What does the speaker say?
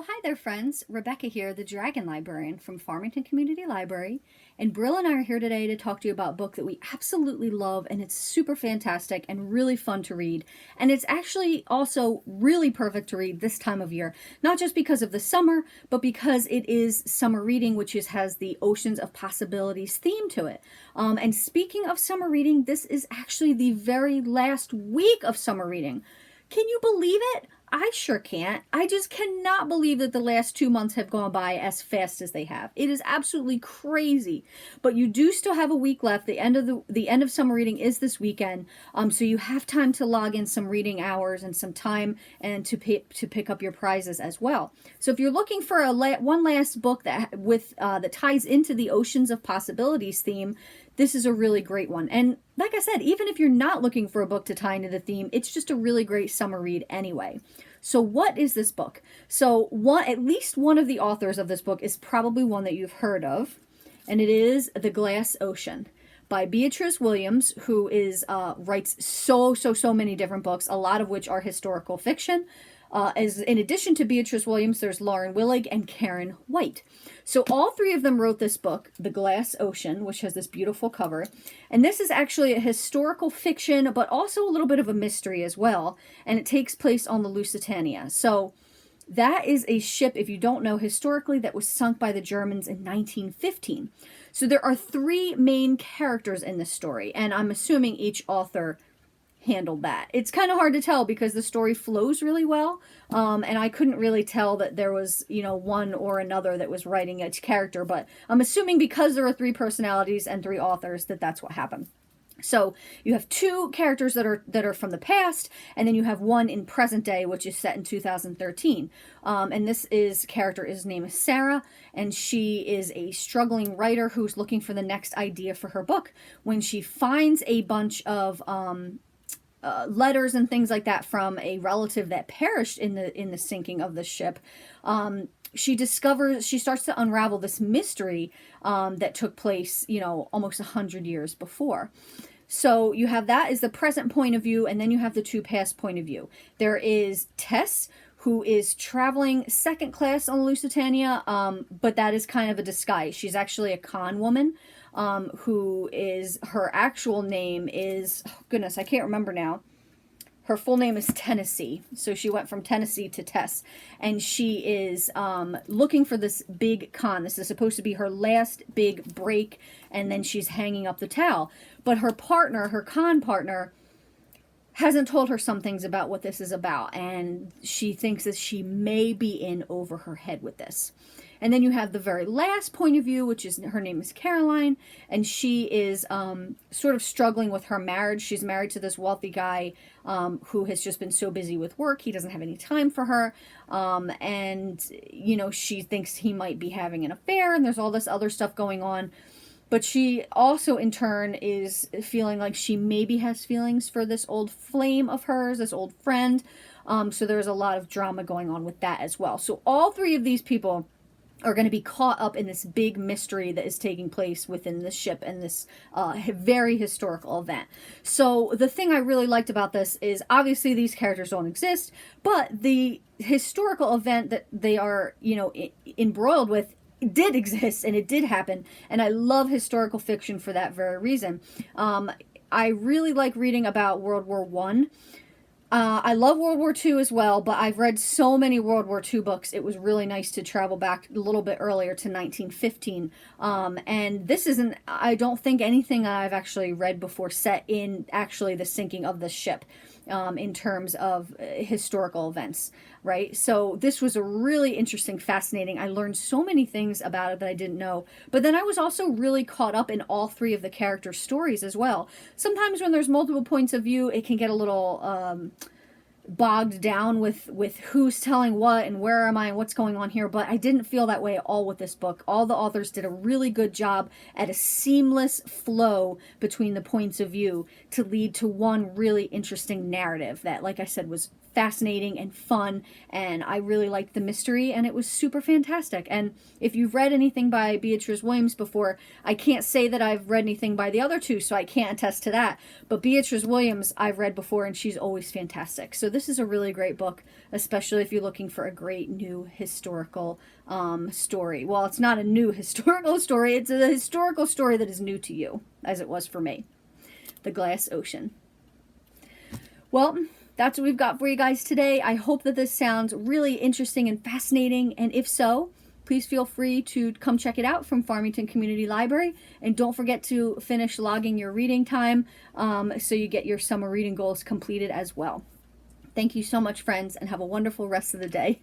Well, hi there, friends. Rebecca here, the Dragon Librarian from Farmington Community Library. And Brill and I are here today to talk to you about a book that we absolutely love, and it's super fantastic and really fun to read. And it's actually also really perfect to read this time of year, not just because of the summer, but because it is summer reading, which has the Oceans of Possibilities theme to it. And speaking of summer reading, this is actually the very last week of summer reading. Can you believe it? I sure can't. I just cannot believe that the last 2 months have gone by as fast as they have. It is absolutely crazy. But you do still have a week left. The end of summer reading is this weekend. So you have time to log in some reading hours and some time and to pick up your prizes as well. So if you're looking for one last book that ties into the Oceans of Possibilities theme, this is a really great one. And like I said, even if you're not looking for a book to tie into the theme, it's just a really great summer read anyway. So what is this book? So at least one of the authors of this book is probably one that you've heard of, and it is The Glass Ocean by Beatriz Williams, who writes so many different books, a lot of which are historical fiction. As in addition to Beatriz Williams, there's Lauren Willig and Karen White. So all three of them wrote this book, The Glass Ocean, which has this beautiful cover. And this is actually a historical fiction, but also a little bit of a mystery as well. And it takes place on the Lusitania. So that is a ship, if you don't know, historically that was sunk by the Germans in 1915. So there are three main characters in this story, and I'm assuming each author handled that. It's kind of hard to tell because the story flows really well, and I couldn't really tell that there was, one or another that was writing each character, but I'm assuming because there are three personalities and three authors that's what happened. So you have two characters that are from the past, and then you have one in present day, which is set in 2013. And this character is name is Sarah, and she is a struggling writer who's looking for the next idea for her book. When she finds a bunch of letters and things like that from a relative that perished in the sinking of the ship, she starts to unravel this mystery that took place, almost 100 years before. So you have that is the present point of view, and then you have the two past point of view. There is Tess, who is traveling second class on Lusitania, but that is kind of a disguise. She's actually a con woman, her actual name is, oh goodness, I can't remember now. Her full name is Tennessee. So she went from Tennessee to Tess. And she is looking for this big con. This is supposed to be her last big break. And then she's hanging up the towel. But her con partner, hasn't told her some things about what this is about. And she thinks that she may be in over her head with this. And then you have the very last point of view, which is her name is Caroline, and she is sort of struggling with her marriage. She's married to this wealthy guy who has just been so busy with work. He doesn't have any time for her. And she thinks he might be having an affair, and there's all this other stuff going on. But she also, in turn, is feeling like she maybe has feelings for this old flame of hers, this old friend. So there's a lot of drama going on with that as well. So all three of these people are going to be caught up in this big mystery that is taking place within this ship and this very historical event. So the thing I really liked about this is obviously these characters don't exist, but the historical event that they are, embroiled with did exist and it did happen. And I love historical fiction for that very reason. I really like reading about World War One. I love World War II as well, but I've read so many World War II books, it was really nice to travel back a little bit earlier to 1915. And this isn't, I don't think, anything I've actually read before set in actually the sinking of the ship in terms of historical events, right? So this was a really interesting, fascinating. I learned so many things about it that I didn't know. But then I was also really caught up in all three of the characters' stories as well. Sometimes when there's multiple points of view, it can get a little bogged down with who's telling what and where am I and what's going on here, but I didn't feel that way at all with this book. All the authors did a really good job at a seamless flow between the points of view to lead to one really interesting narrative that, like I said, was fascinating and fun, and I really liked the mystery, and it was super fantastic. And if you've read anything by Beatriz Williams before, I can't say that I've read anything by the other two, so I can't attest to that, but Beatriz Williams I've read before, and she's always fantastic. So this is a really great book, especially if you're looking for a great new historical story. Well, it's not a new historical story, it's a historical story that is new to you, as it was for me. The Glass Ocean. Well, that's what we've got for you guys today. I hope that this sounds really interesting and fascinating, and if so, please feel free to come check it out from Farmington Community Library, and don't forget to finish logging your reading time so you get your summer reading goals completed as well. Thank you so much, friends, and have a wonderful rest of the day.